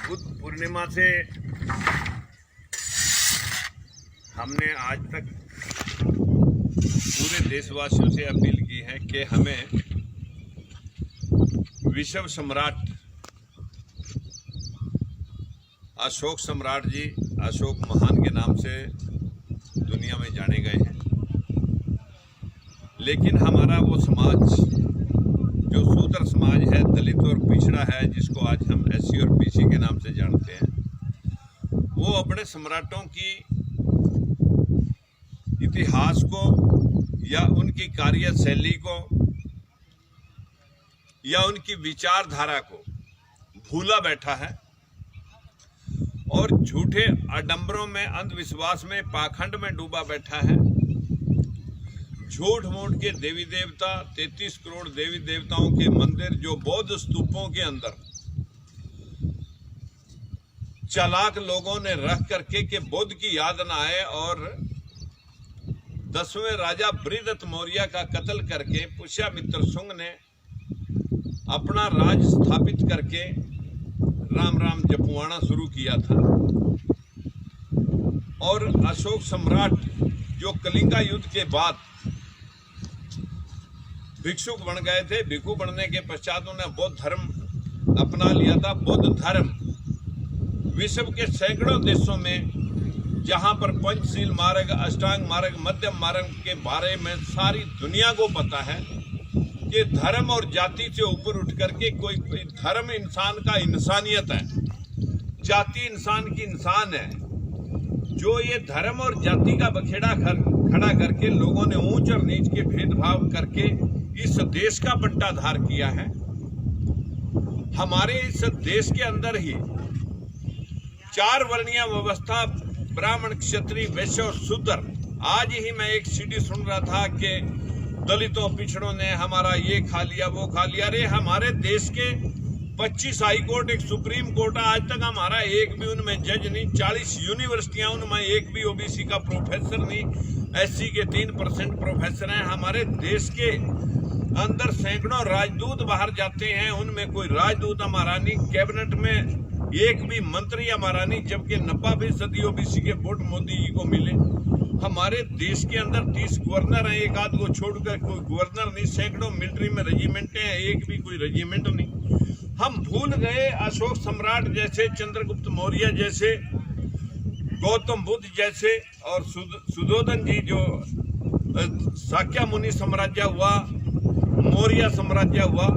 बुद्ध पूर्णिमा से हमने आज तक पूरे देशवासियों से अपील की है कि हमें विश्व सम्राट अशोक सम्राट जी, अशोक महान के नाम से दुनिया में जाने गए हैं, लेकिन हमारा वो समाज जो शूद्र समाज है, दलित और पिछड़ा है, जिसको आज हम एससी और पीसी के नाम से जानते हैं, वो अपने सम्राटों की इतिहास को या उनकी कार्यशैली को या उनकी विचारधारा को भूला बैठा है और झूठे आडंबरों में, अंधविश्वास में, पाखंड में डूबा बैठा है। झूठ मूठ के देवी देवता, 33 करोड़ देवी देवताओं के मंदिर जो बौद्ध स्तूपों के अंदर चालाक लोगों ने रख करके कि बुद्ध की याद न आए, और 10वें राजा बृहदत्त मौर्य का कत्ल करके पुष्यमित्र शुंग ने अपना राज स्थापित करके राम राम जपवाना शुरू किया था। और अशोक सम्राट जो कलिंगा युद्ध के बाद भिक्षुक बन गए थे, भिक्षु बनने के पश्चात उन्हें बौद्ध धर्म अपना लिया था। बौद्ध धर्म विश्व के सैकड़ों देशों में, जहां पर पंचशील मार्ग, अष्टांग मार्ग, मध्यम मार्ग के बारे में सारी दुनिया को पता है कि धर्म और जाति से ऊपर उठ करके कोई धर्म इंसान का इंसानियत है, जाति इंसान की इंसान है। जो ये धर्म और जाति का बखेड़ा खड़ा करके लोगों ने ऊंच और नीच के भेदभाव करके इस देश का बंटाधार किया है। हमारे इस देश के अंदर ही 4 वर्णीय व्यवस्था, ब्राह्मण, क्षत्रिय, वैश्य और शूद्र। आज ही मैं एक सीडी सुन रहा था कि दलितों, पिछड़ों ने हमारा ये खा लिया, वो खा लिया। अरे हमारे देश के 25 हाई कोर्ट, एक सुप्रीम कोर्ट, आज तक हमारा एक भी उनमें जज नहीं। 40 यूनिवर्सिटियां, उनमें एक भी ओबीसी का प्रोफेसर नहीं। एससी के 3% प्रोफेसर हैं। हमारे देश के अंदर सैकड़ों राजदूत बाहर जाते हैं, उनमें कोई राजदूत हमारा नहीं। कैबिनेट में एक भी मंत्री हमारा नहीं, जबकि 90% ओबीसी के वोट मोदी जी को मिले। हमारे देश के अंदर 30 गवर्नर हैं, एक आध को छोड़कर कोई गवर्नर नहीं। सैकड़ों मिलिट्री में रेजिमेंटें हैं, एक भी कोई रेजिमेंट नहीं। हम भूल गए अशोक सम्राट जैसे, चंद्रगुप्त मौर्य जैसे, गौतम बुद्ध जैसे, और सुधोधन जी जो शाक्य मुनि साम्राज्य हुआ, मौर्य साम्राज्य हुआ,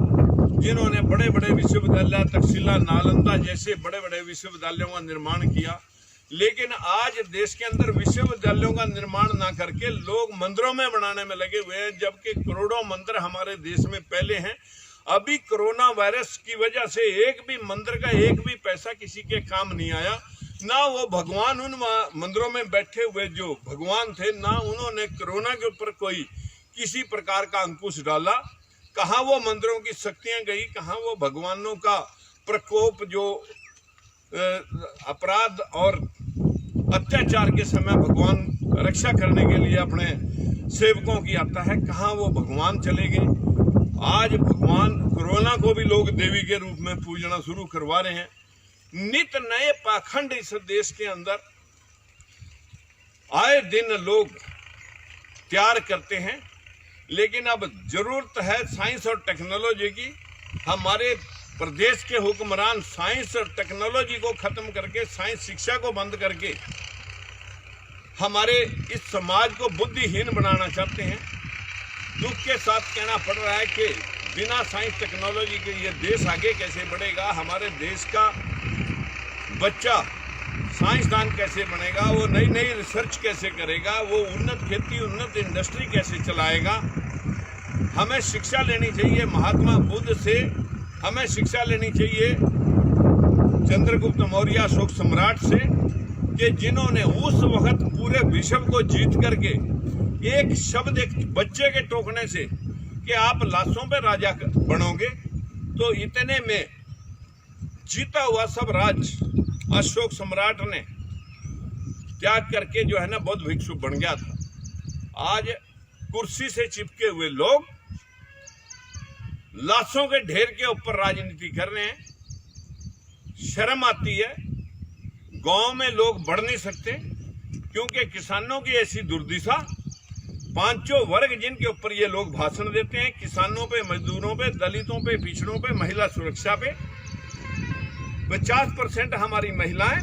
जिन्होंने बड़े बड़े विश्वविद्यालय, तक्षशिला, नालंदा जैसे बड़े बड़े विश्वविद्यालयों का निर्माण किया। लेकिन आज देश के अंदर विश्वविद्यालयों का निर्माण ना करके लोग मंदिरों में बनाने में लगे हुए हैं, जबकि करोड़ों मंदिर हमारे देश में पहले हैं। अभी कोरोना वायरस की वजह से एक भी मंदिर का एक भी पैसा किसी के काम नहीं आया। ना वो भगवान उन मंदिरों में बैठे हुए जो भगवान थे, ना उन्होंने कोरोना के ऊपर कोई किसी प्रकार का अंकुश डाला। कहाँ वो मंदिरों की शक्तियां गई, कहाँ वो भगवानों का प्रकोप जो अपराध और अत्याचार के समय भगवान रक्षा करने के लिए अपने सेवकों की आता है, कहाँ वो भगवान चले गए। आज भगवान कोरोना को भी लोग देवी के रूप में पूजना शुरू करवा रहे हैं। नित नए पाखंड इस देश के अंदर आए दिन लोग तैयार करते हैं, लेकिन अब जरूरत है साइंस और टेक्नोलॉजी की। हमारे प्रदेश के हुक्मरान साइंस और टेक्नोलॉजी को खत्म करके, साइंस शिक्षा को बंद करके हमारे इस समाज को बुद्धिहीन बनाना चाहते हैं। दुख के साथ कहना पड़ रहा है कि बिना साइंस टेक्नोलॉजी के ये देश आगे कैसे बढ़ेगा। हमारे देश का बच्चा साइंसदान कैसे बनेगा, वो नई नई रिसर्च कैसे करेगा, वो उन्नत खेती, उन्नत इंडस्ट्री कैसे चलाएगा। हमें शिक्षा लेनी चाहिए महात्मा बुद्ध से, हमें शिक्षा लेनी चाहिए चंद्रगुप्त मौर्य, अशोक सम्राट से, कि जिन्होंने उस वक्त पूरे विश्व को जीत करके एक शब्द, एक बच्चे के टोकने से कि आप लाशों पे राजा बनोगे, तो इतने में जीता हुआ सब राज अशोक सम्राट ने त्याग करके जो है ना बौद्ध भिक्षु बन गया था। आज कुर्सी से चिपके हुए लोग लाशों के ढेर के ऊपर राजनीति कर रहे हैं। शर्म आती है। गांव में लोग बढ़ नहीं सकते क्योंकि किसानों की ऐसी दुर्दशा। पांचों वर्ग जिनके ऊपर ये लोग भाषण देते हैं, किसानों पे, मजदूरों पे, दलितों पे, पिछड़ों पे, महिला सुरक्षा पे। 50% हमारी महिलाएं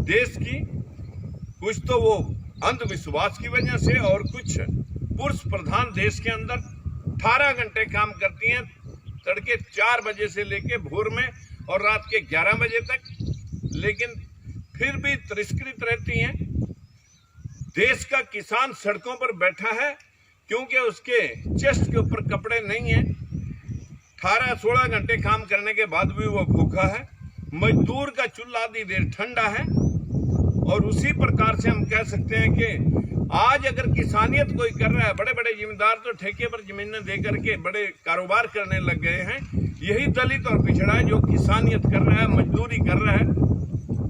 देश की, कुछ तो वो अंधविश्वास की वजह से और कुछ पुरुष प्रधान देश के अंदर 18 घंटे काम करती हैं, तड़के 4 बजे से लेके भोर में और रात के 11 बजे तक, लेकिन फिर भी तिरस्कृत रहती हैं। देश का किसान सड़कों पर बैठा है क्योंकि उसके चेस्ट के ऊपर कपड़े नहीं हैं। 18-16 घंटे काम करने के बाद भी वो भूखा है। मजदूर का चूल्हा आधी देर ठंडा है। और उसी प्रकार से हम कह सकते हैं कि आज अगर किसानियत कोई कर रहा है, बड़े बड़े जिम्मेदार तो ठेके पर जमीनें दे करके बड़े कारोबार करने लग गए हैं। यही दलित और पिछड़ा है जो किसानियत कर रहा है, मजदूरी कर रहा है,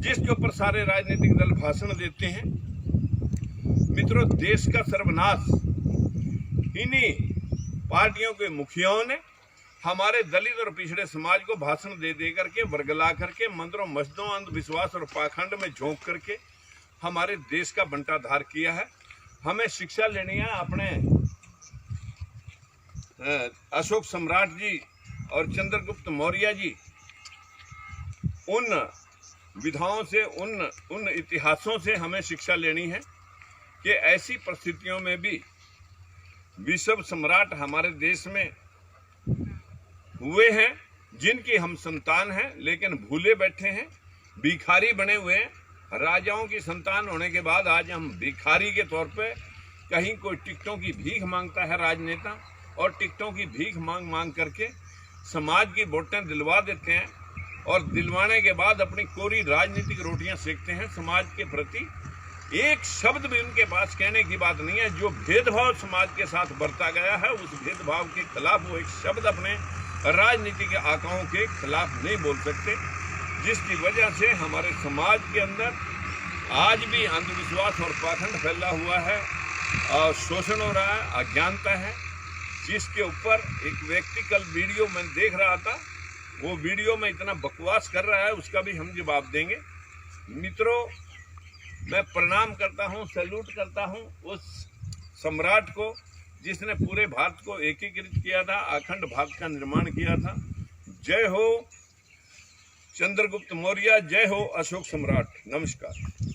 जिसके ऊपर सारे राजनीतिक दल भाषण देते हैं। मित्रों, देश का सर्वनाश इन्हीं पार्टियों के मुखियाओं ने हमारे दलित और पिछड़े समाज को भाषण दे दे करके, वर्गला करके, मंदिरों मस्जिदों, अंधविश्वास और पाखंड में झोंक करके हमारे देश का बंटाधार किया है। हमें शिक्षा लेनी है अपने अशोक सम्राट जी और चंद्रगुप्त मौर्य जी, उन विधाओं से, उन इतिहासों से हमें शिक्षा लेनी है कि ऐसी परिस्थितियों में भी विश्व सम्राट हमारे देश में हुए हैं, जिनकी हम संतान हैं, लेकिन भूले बैठे हैं, भिखारी बने हुए हैं। राजाओं की संतान होने के बाद आज हम भिखारी के तौर पे, कहीं कोई टिकटों की भीख मांगता है राजनेता, और टिकटों की भीख मांग करके समाज की वोटें दिलवा देते हैं, और दिलवाने के बाद अपनी कोरी राजनीतिक रोटियां सेकते हैं। समाज के प्रति एक शब्द भी उनके पास कहने की बात नहीं है। जो भेदभाव समाज के साथ बरता गया है, उस भेदभाव के खिलाफ वो एक शब्द अपने राजनीति के आकाओं के खिलाफ नहीं बोल सकते, जिसकी वजह से हमारे समाज के अंदर आज भी अंधविश्वास और पाखंड फैला हुआ है, और शोषण हो रहा है, अज्ञानता है, जिसके ऊपर एक व्यक्ति कल वीडियो में देख रहा था, वो वीडियो में इतना बकवास कर रहा है, उसका भी हम जवाब देंगे। मित्रों, मैं प्रणाम करता हूँ, सैल्यूट करता हूँ उस सम्राट को जिसने पूरे भारत को एकीकृत किया था, अखंड भारत का निर्माण किया था। जय हो चंद्रगुप्त मौर्य, जय हो अशोक सम्राट। नमस्कार।